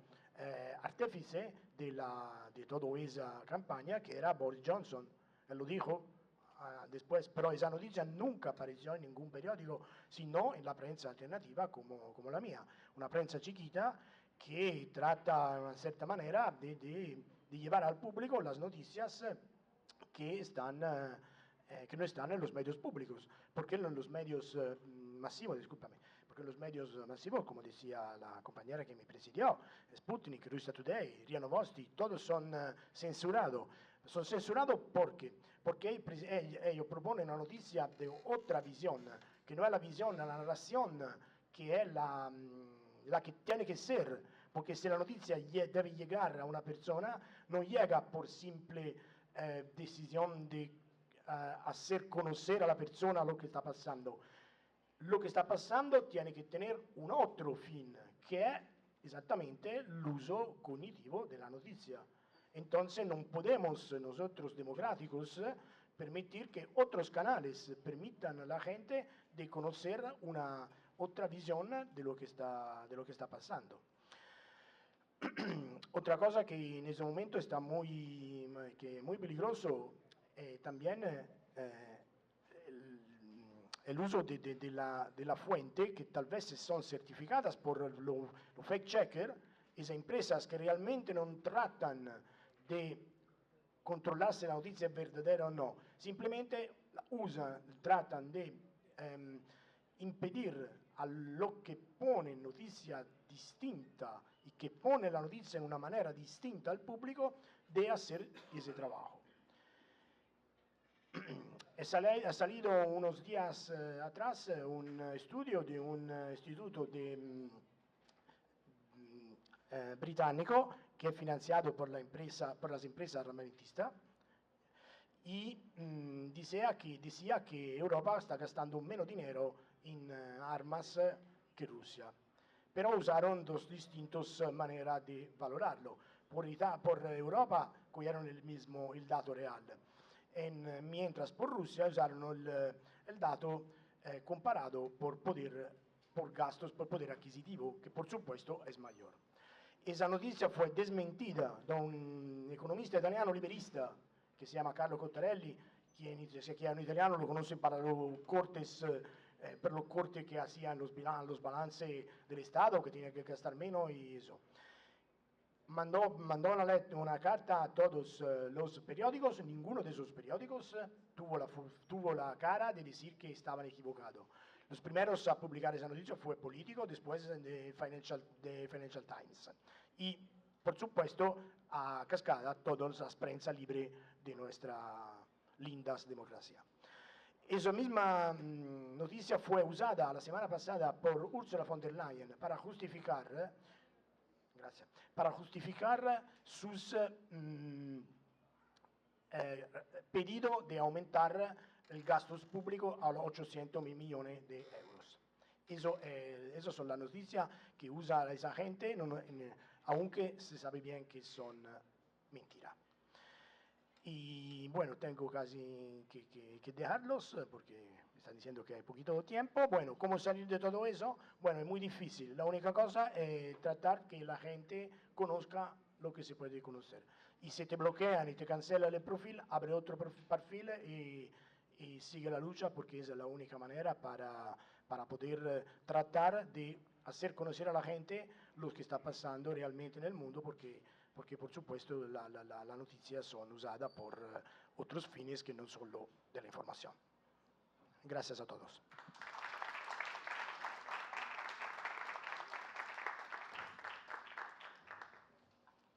artífice de toda esa campaña, que era Boris Johnson. Él lo dijo después, pero esa noticia nunca apareció en ningún periódico, sino en la prensa alternativa como la mía. Una prensa chiquita que trata de una cierta manera de llevar al público las noticias que no están en los medios públicos. ¿Por qué no en los medios masivos? Discúlpame. Porque en los medios masivos, como decía la compañera que me presidió, Sputnik, Russia Today, RIA Novosti, todos son censurados. Son censurados porque ellos proponen una noticia de otra visión, que no es la visión, la narración, que es la que tiene que ser. Porque si la noticia debe llegar a una persona, no llega por simple decisión de hacer conocer a la persona lo que está pasando. Lo que está pasando tiene que tener un otro fin, que es exactamente el uso cognitivo de la noticia. Entonces no podemos nosotros democráticos permitir que otros canales permitan a la gente de conocer una otra visión de lo que está pasando. Otra cosa que en ese momento está muy peligroso también el uso de la fuente, que tal vez son certificadas por los fact checker, esas empresas que realmente no tratan de controlar si la noticia es verdadera o no, simplemente tratan de impedir a lo que pone noticia distinta y que pone la noticia en una manera distinta al público de hacer ese trabajo. Ha salido unos días atrás un estudio de un instituto británico que es financiado por las empresas armamentistas y decía que Europa está gastando menos dinero en armas que Rusia. Pero usaron dos distintas maneras de valorarlo. Por Europa cogieron el dato real, mientras por Rusia usaron el dato comparado por gastos, por poder adquisitivo, que por supuesto es mayor. Esa noticia fue desmentida da un economista italiano liberista que se llama Carlo Cottarelli, quien si es italiano lo conoce para los cortes que hacían los balances del Estado, que tenía que gastar menos y eso. Mandó una carta a todos los periódicos, ninguno de esos periódicos tuvo la cara de decir que estaban equivocados. Los primeros a publicar esa noticia fue Político, después de Financial Times. Y, por supuesto, a cascada todas las prensa libre de nuestra linda democracia. Esa misma noticia fue usada la semana pasada por Ursula von der Leyen para justificar sus pedido de aumentar el gasto público a los 800 mil millones de euros. Eso son las noticias que usa esa gente, aunque se sabe bien que son mentiras. Y bueno, tengo casi que dejarlos porque están diciendo que hay poquito tiempo. Bueno, ¿cómo salir de todo eso? Bueno, es muy difícil. La única cosa es tratar que la gente conozca lo que se puede conocer. Y si te bloquean y te cancelan el perfil, abre otro perfil y sigue la lucha, porque es la única manera para poder tratar de hacer conocer a la gente lo que está pasando realmente en el mundo, porque por supuesto las noticias son usadas por otros fines que no solo de la información. Gracias a todos.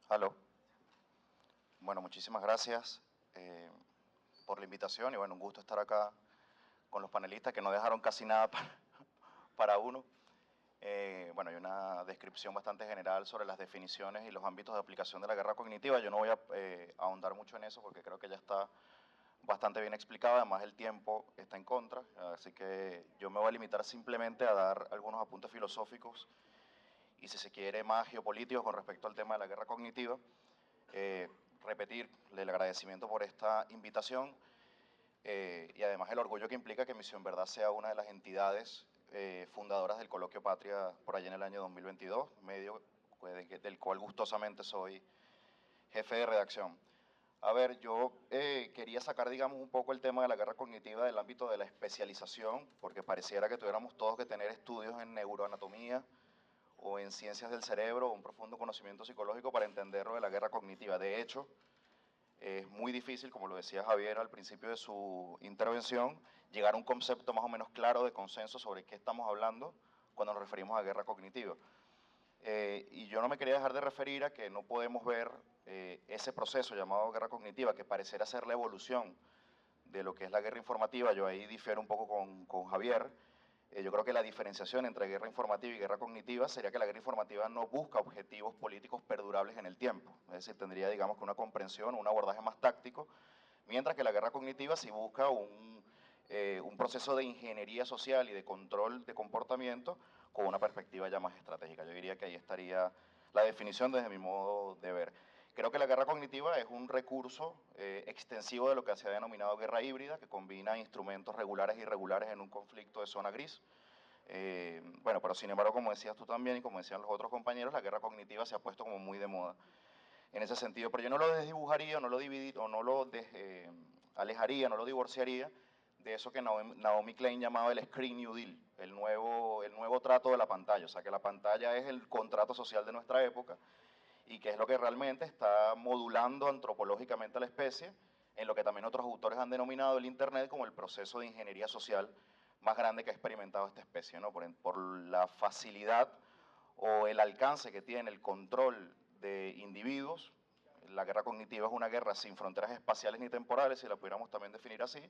Aló. Bueno, muchísimas gracias por la invitación y bueno, un gusto estar acá con los panelistas que no dejaron casi nada para uno. Bueno, hay una descripción bastante general sobre las definiciones y los ámbitos de aplicación de la guerra cognitiva. Yo no voy a ahondar mucho en eso porque creo que ya está bastante bien explicado. Además, el tiempo está en contra, así que yo me voy a limitar simplemente a dar algunos apuntes filosóficos y, si se quiere, más geopolíticos con respecto al tema de la guerra cognitiva. Repetir el agradecimiento por esta invitación y además el orgullo que implica que Misión Verdad sea una de las entidades fundadoras del Coloquio Patria por allá en el año 2022, medio del cual gustosamente soy jefe de redacción. A ver, yo quería sacar, digamos, un poco el tema de la guerra cognitiva del ámbito de la especialización, porque pareciera que tuviéramos todos que tener estudios en neuroanatomía o en ciencias del cerebro o un profundo conocimiento psicológico para entender lo de la guerra cognitiva. De hecho, es muy difícil, como lo decía Javier al principio de su intervención, llegar a un concepto más o menos claro de consenso sobre qué estamos hablando cuando nos referimos a guerra cognitiva. Y yo no me quería dejar de referir a que no podemos ver ese proceso llamado guerra cognitiva, que pareciera ser la evolución de lo que es la guerra informativa. Yo ahí difiero un poco con Javier. Yo creo que la diferenciación entre guerra informativa y guerra cognitiva sería que la guerra informativa no busca objetivos políticos perdurables en el tiempo. Es decir, tendría, digamos, que una comprensión, un abordaje más táctico, mientras que la guerra cognitiva sí busca un proceso de ingeniería social y de control de comportamiento con una perspectiva ya más estratégica. Yo diría que ahí estaría la definición desde mi modo de ver. Creo que la guerra cognitiva es un recurso extensivo de lo que se ha denominado guerra híbrida, que combina instrumentos regulares e irregulares en un conflicto de zona gris. Bueno, pero sin embargo, como decías tú también y como decían los otros compañeros, la guerra cognitiva se ha puesto como muy de moda en ese sentido. Pero yo no lo desdibujaría, no lo dividiría, o no lo alejaría, no lo divorciaría de eso que Naomi Klein llamaba el Screen New Deal, el nuevo trato de la pantalla. O sea, que la pantalla es el contrato social de nuestra época y que es lo que realmente está modulando antropológicamente a la especie, en lo que también otros autores han denominado el Internet como el proceso de ingeniería social más grande que ha experimentado esta especie, ¿no? Por la facilidad o el alcance que tiene el control de individuos. La guerra cognitiva es una guerra sin fronteras espaciales ni temporales, si la pudiéramos también definir así,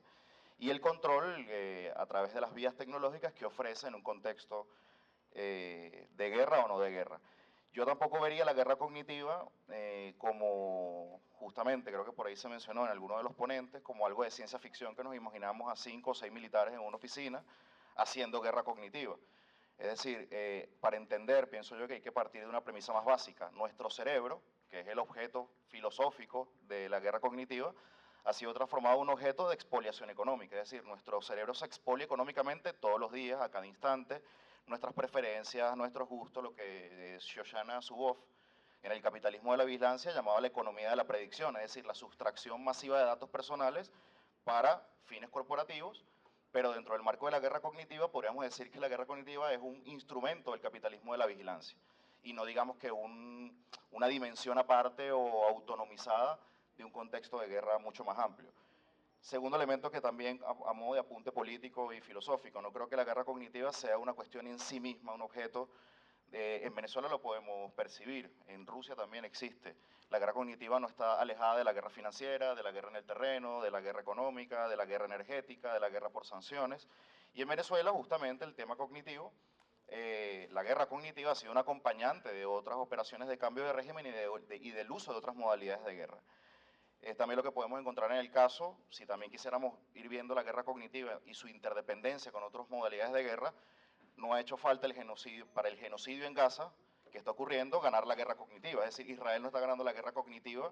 y el control a través de las vías tecnológicas que ofrece en un contexto de guerra o no de guerra. Yo tampoco vería la guerra cognitiva como, justamente, creo que por ahí se mencionó en alguno de los ponentes, como algo de ciencia ficción que nos imaginamos a 5 o 6 militares en una oficina haciendo guerra cognitiva. Es decir, para entender, pienso yo que hay que partir de una premisa más básica. Nuestro cerebro, que es el objeto filosófico de la guerra cognitiva, ha sido transformado en un objeto de expoliación económica. Es decir, nuestro cerebro se expolia económicamente todos los días, a cada instante, nuestras preferencias, nuestros gustos, lo que Shoshana Zuboff en el capitalismo de la vigilancia llamaba la economía de la predicción, es decir, la sustracción masiva de datos personales para fines corporativos, pero dentro del marco de la guerra cognitiva podríamos decir que la guerra cognitiva es un instrumento del capitalismo de la vigilancia y no digamos que una dimensión aparte o autonomizada de un contexto de guerra mucho más amplio. Segundo elemento que también a modo de apunte político y filosófico, no creo que la guerra cognitiva sea una cuestión en sí misma, un objeto. En Venezuela lo podemos percibir, en Rusia también existe. La guerra cognitiva no está alejada de la guerra financiera, de la guerra en el terreno, de la guerra económica, de la guerra energética, de la guerra por sanciones. Y en Venezuela justamente el tema cognitivo, la guerra cognitiva ha sido un acompañante de otras operaciones de cambio de régimen y del uso de otras modalidades de guerra. Es también lo que podemos encontrar en el caso, si también quisiéramos ir viendo la guerra cognitiva y su interdependencia con otras modalidades de guerra, no ha hecho falta el genocidio, para el genocidio en Gaza, que está ocurriendo, ganar la guerra cognitiva. Es decir, Israel no está ganando la guerra cognitiva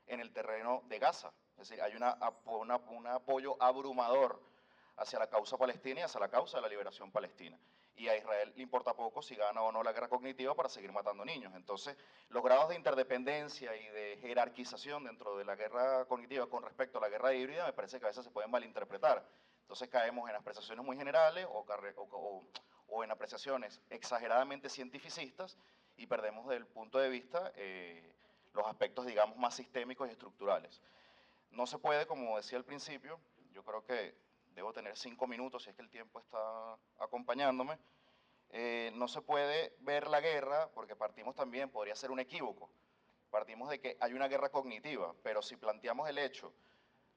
en el terreno de Gaza. Es decir, hay un apoyo abrumador hacia la causa palestina y hacia la causa de la liberación palestina. Y a Israel le importa poco si gana o no la guerra cognitiva para seguir matando niños. Entonces, los grados de interdependencia y de jerarquización dentro de la guerra cognitiva con respecto a la guerra híbrida me parece que a veces se pueden malinterpretar. Entonces caemos en apreciaciones muy generales o en apreciaciones exageradamente cientificistas y perdemos del punto de vista los aspectos, digamos, más sistémicos y estructurales. No se puede, como decía al principio, yo creo que debo tener 5 minutos si es que el tiempo está acompañándome, no se puede ver la guerra, porque partimos también, podría ser un equívoco, partimos de que hay una guerra cognitiva, pero si planteamos el hecho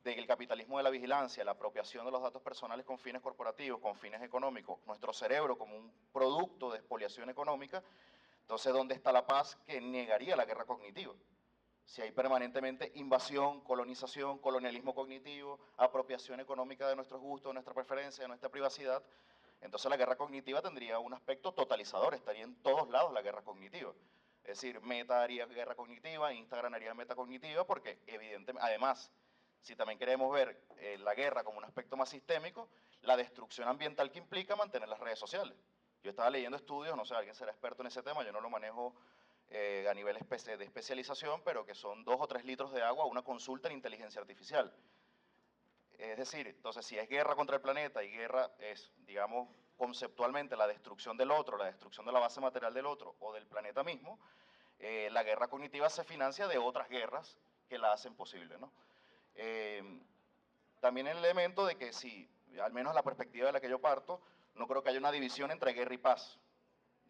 de que el capitalismo de la vigilancia, la apropiación de los datos personales con fines corporativos, con fines económicos, nuestro cerebro como un producto de expoliación económica, entonces ¿dónde está la paz que negaría la guerra cognitiva? Si hay permanentemente invasión, colonización, colonialismo cognitivo, apropiación económica de nuestros gustos, de nuestra preferencia, de nuestra privacidad, entonces la guerra cognitiva tendría un aspecto totalizador, estaría en todos lados la guerra cognitiva. Es decir, Meta haría guerra cognitiva, Instagram haría metacognitiva, porque evidentemente, además, si también queremos ver la guerra como un aspecto más sistémico, la destrucción ambiental que implica mantener las redes sociales. Yo estaba leyendo estudios, no sé, alguien será experto en ese tema, yo no lo manejo a nivel de especialización, pero que son 2 o 3 litros de agua una consulta en inteligencia artificial. Es decir, entonces si es guerra contra el planeta y guerra es, digamos, conceptualmente la destrucción del otro, la destrucción de la base material del otro o del planeta mismo, la guerra cognitiva se financia de otras guerras que la hacen posible, ¿no? También el elemento de que si, al menos la perspectiva de la que yo parto, no creo que haya una división entre guerra y paz.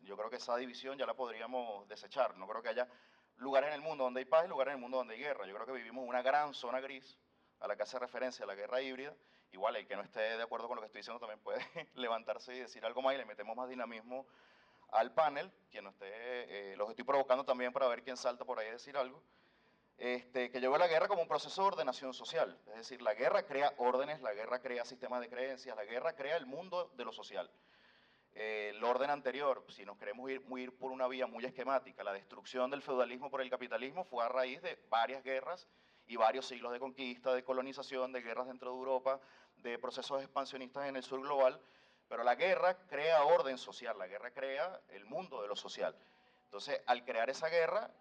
Yo creo que esa división ya la podríamos desechar. No creo que haya lugares en el mundo donde hay paz y lugares en el mundo donde hay guerra. Yo creo que vivimos una gran zona gris a la que hace referencia a la guerra híbrida. Igual el que no esté de acuerdo con lo que estoy diciendo también puede levantarse y decir algo más y le metemos más dinamismo al panel. Quien no esté, los estoy provocando también para ver quién salta por ahí a decir algo. Que yo veo la guerra como un proceso de ordenación social. Es decir, la guerra crea órdenes, la guerra crea sistemas de creencias, la guerra crea el mundo de lo social. El orden anterior, si nos queremos ir por una vía muy esquemática, la destrucción del feudalismo por el capitalismo fue a raíz de varias guerras y varios siglos de conquista, de colonización, de guerras dentro de Europa, de procesos expansionistas en el sur global, pero la guerra crea orden social, la guerra crea el mundo de lo social. Entonces, al crear esa guerra,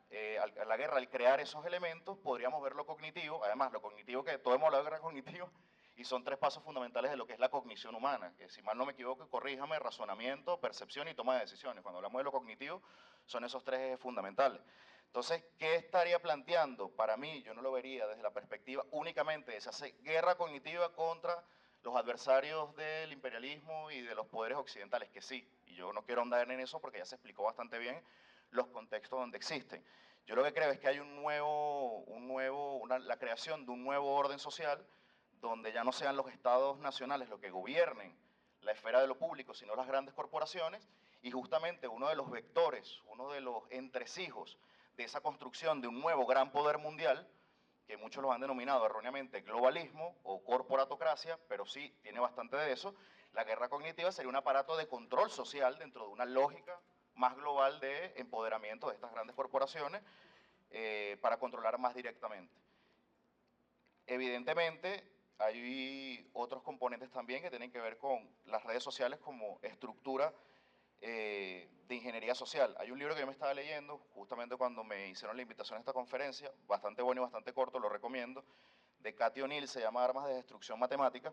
al crear esos elementos, podríamos ver lo cognitivo, además lo cognitivo, que todos hemos hablado de guerra cognitiva, y son 3 pasos fundamentales de lo que es la cognición humana, que si mal no me equivoco, corríjame, razonamiento, percepción y toma de decisiones. Cuando hablamos de lo cognitivo, son esos 3 ejes fundamentales. Entonces, ¿qué estaría planteando? Para mí, yo no lo vería desde la perspectiva únicamente de se hace guerra cognitiva contra los adversarios del imperialismo y de los poderes occidentales, que sí, y yo no quiero andar en eso porque ya se explicó bastante bien los contextos donde existen. Yo lo que creo es que hay la creación de un nuevo orden social donde ya no sean los estados nacionales los que gobiernen la esfera de lo público, sino las grandes corporaciones, y justamente uno de los vectores, uno de los entresijos de esa construcción de un nuevo gran poder mundial, que muchos lo han denominado erróneamente globalismo o corporatocracia, pero sí tiene bastante de eso, la guerra cognitiva sería un aparato de control social dentro de una lógica más global de empoderamiento de estas grandes corporaciones para controlar más directamente. Evidentemente, hay otros componentes también que tienen que ver con las redes sociales como estructura de ingeniería social. Hay un libro que yo me estaba leyendo justamente cuando me hicieron la invitación a esta conferencia, bastante bueno y bastante corto, lo recomiendo, de Cathy O'Neill, se llama Armas de Destrucción Matemática.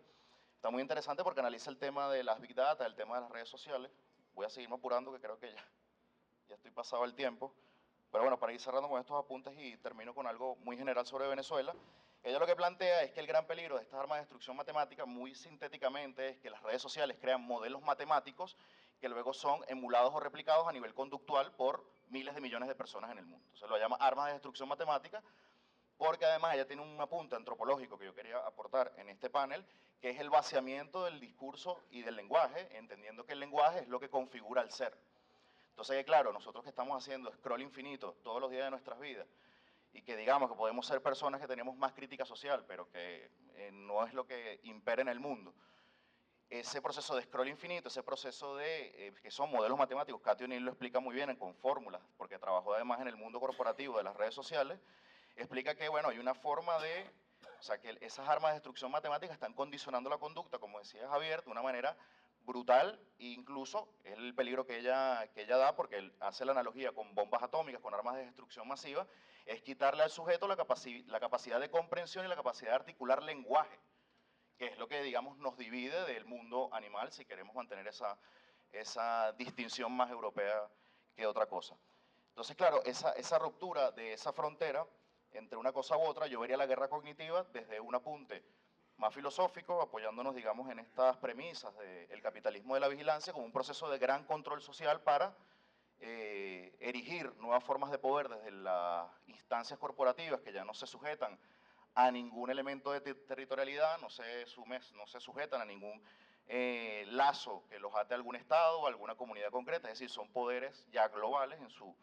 Está muy interesante porque analiza el tema de las Big Data, el tema de las redes sociales. Voy a seguirme apurando que creo que ya estoy pasado el tiempo. Pero bueno, para ir cerrando con estos apuntes y termino con algo muy general sobre Venezuela, ella lo que plantea es que el gran peligro de estas armas de destrucción matemática, muy sintéticamente, es que las redes sociales crean modelos matemáticos que luego son emulados o replicados a nivel conductual por miles de millones de personas en el mundo. Entonces lo llama armas de destrucción matemática, porque además ella tiene un apunte antropológico que yo quería aportar en este panel, que es el vaciamiento del discurso y del lenguaje, entendiendo que el lenguaje es lo que configura el ser. Entonces, claro, nosotros que estamos haciendo scroll infinito todos los días de nuestras vidas, y que digamos que podemos ser personas que tenemos más crítica social, pero que no es lo que impera en el mundo. Ese proceso de scroll infinito, ese proceso de, que son modelos matemáticos, Cathy O'Neill lo explica muy bien con fórmulas, porque trabajó además en el mundo corporativo de las redes sociales, explica que, bueno, hay una forma de O sea, que esas armas de destrucción matemática están condicionando la conducta, como decía Javier, de una manera brutal, e incluso es el peligro que ella da, porque él hace la analogía con bombas atómicas, con armas de destrucción masiva, es quitarle al sujeto la capacidad de comprensión y la capacidad de articular lenguaje, que es lo que, digamos, nos divide del mundo animal, si queremos mantener esa distinción más europea que otra cosa. Entonces, claro, esa ruptura de esa frontera entre una cosa u otra, yo vería la guerra cognitiva desde un apunte más filosófico, apoyándonos, digamos, en estas premisas del capitalismo de la vigilancia como un proceso de gran control social para erigir nuevas formas de poder desde las instancias corporativas que ya no se sujetan a ningún elemento de territorialidad, no se sujetan a ningún lazo que los ate a algún estado o a alguna comunidad concreta, es decir, son poderes ya globales en su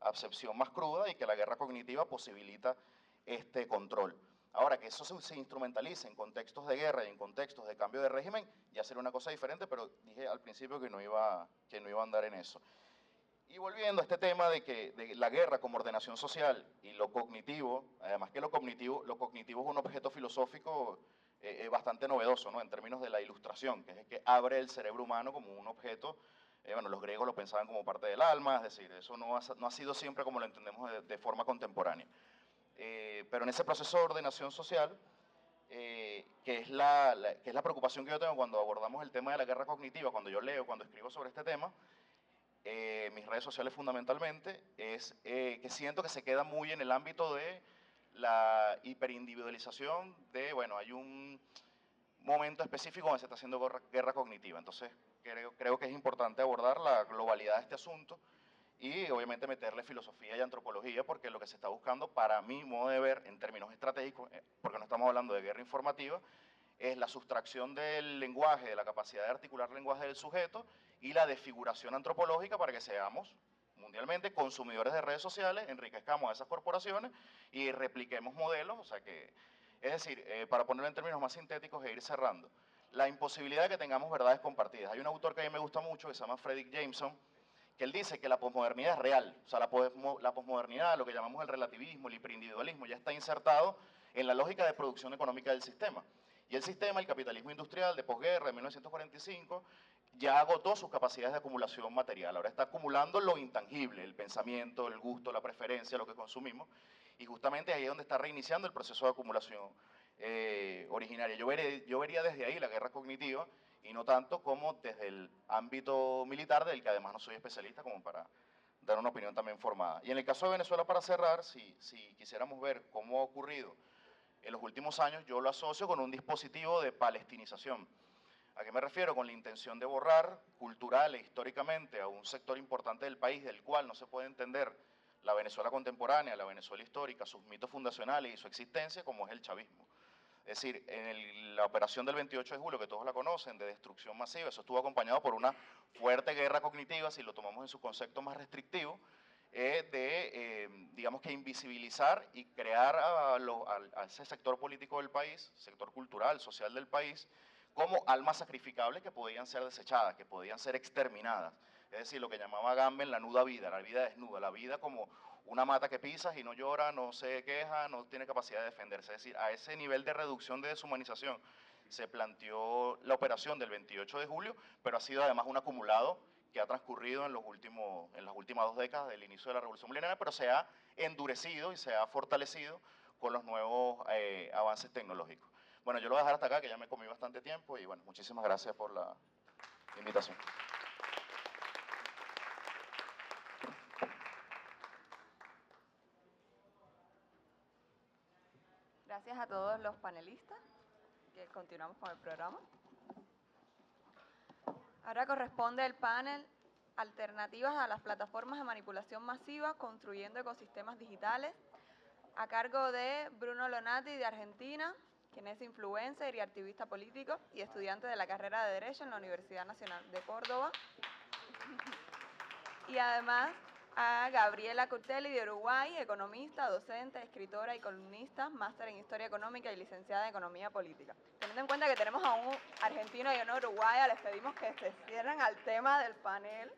acepción más cruda y que la guerra cognitiva posibilita este control. Ahora, que eso se instrumentalice en contextos de guerra y en contextos de cambio de régimen, ya sería una cosa diferente, pero dije al principio que no iba a andar en eso. Y volviendo a este tema de la guerra como ordenación social y lo cognitivo, además que lo cognitivo es un objeto filosófico bastante novedoso, ¿no? En términos de la ilustración, que es el que abre el cerebro humano como un objeto. Bueno, los griegos lo pensaban como parte del alma, es decir, eso no ha sido siempre como lo entendemos de forma contemporánea. Pero en ese proceso de ordenación social, que es la preocupación que yo tengo cuando abordamos el tema de la guerra cognitiva, cuando yo leo, cuando escribo sobre este tema, mis redes sociales fundamentalmente, es que siento que se queda muy en el ámbito de la hiperindividualización de, bueno, hay un momento específico donde se está haciendo guerra cognitiva. Entonces, creo que es importante abordar la globalidad de este asunto y obviamente meterle filosofía y antropología, porque lo que se está buscando, para mi modo de ver, en términos estratégicos, porque no estamos hablando de guerra informativa, es la sustracción del lenguaje, de la capacidad de articular lenguaje del sujeto y la desfiguración antropológica para que seamos mundialmente consumidores de redes sociales, enriquezcamos a esas corporaciones y repliquemos modelos, o sea que, es decir, para ponerlo en términos más sintéticos e ir cerrando, la imposibilidad de que tengamos verdades compartidas. Hay un autor que a mí me gusta mucho que se llama Fredric Jameson, que él dice que la posmodernidad es real, o sea, la posmodernidad, lo que llamamos el relativismo, el hiperindividualismo, ya está insertado en la lógica de producción económica del sistema. Y el sistema, el capitalismo industrial de posguerra de 1945, ya agotó sus capacidades de acumulación material. Ahora está acumulando lo intangible, el pensamiento, el gusto, la preferencia, lo que consumimos. Y justamente ahí es donde está reiniciando el proceso de acumulación originaria. Yo vería desde ahí la guerra cognitiva y no tanto como desde el ámbito militar, del que además no soy especialista, como para dar una opinión también formada. Y en el caso de Venezuela, para cerrar, si quisiéramos ver cómo ha ocurrido en los últimos años, yo lo asocio con un dispositivo de palestinización. ¿A qué me refiero? Con la intención de borrar cultural e históricamente a un sector importante del país del cual no se puede entender la Venezuela contemporánea, la Venezuela histórica, sus mitos fundacionales y su existencia, como es el chavismo. Es decir, en la operación del 28 de julio, que todos la conocen, de destrucción masiva, eso estuvo acompañado por una fuerte guerra cognitiva, si lo tomamos en su concepto más restrictivo, digamos que invisibilizar y crear a ese sector político del país, sector cultural, social del país, como almas sacrificables que podían ser desechadas, que podían ser exterminadas. Es decir, lo que llamaba Gamben la nuda vida, la vida desnuda, la vida como una mata que pisas y no llora, no se queja, no tiene capacidad de defenderse. Es decir, a ese nivel de reducción de deshumanización se planteó la operación del 28 de julio, pero ha sido además un acumulado que ha transcurrido en las últimas 2 décadas del inicio de la Revolución Bolivariana, pero se ha endurecido y se ha fortalecido con los nuevos avances tecnológicos. Bueno, yo lo voy a dejar hasta acá, que ya me comí bastante tiempo, y bueno, muchísimas gracias por la invitación. Gracias a todos los panelistas, que continuamos con el programa. Ahora corresponde el panel Alternativas a las plataformas de manipulación masiva, construyendo ecosistemas digitales, a cargo de Bruno Lonati de Argentina, quien es influencer y activista político y estudiante de la carrera de Derecho en la Universidad Nacional de Córdoba. Y además a Gabriela Curtelli de Uruguay, economista, docente, escritora y columnista, máster en Historia Económica y licenciada en Economía Política. Teniendo en cuenta que tenemos a un argentino y una uruguaya, les pedimos que se cierren al tema del panel.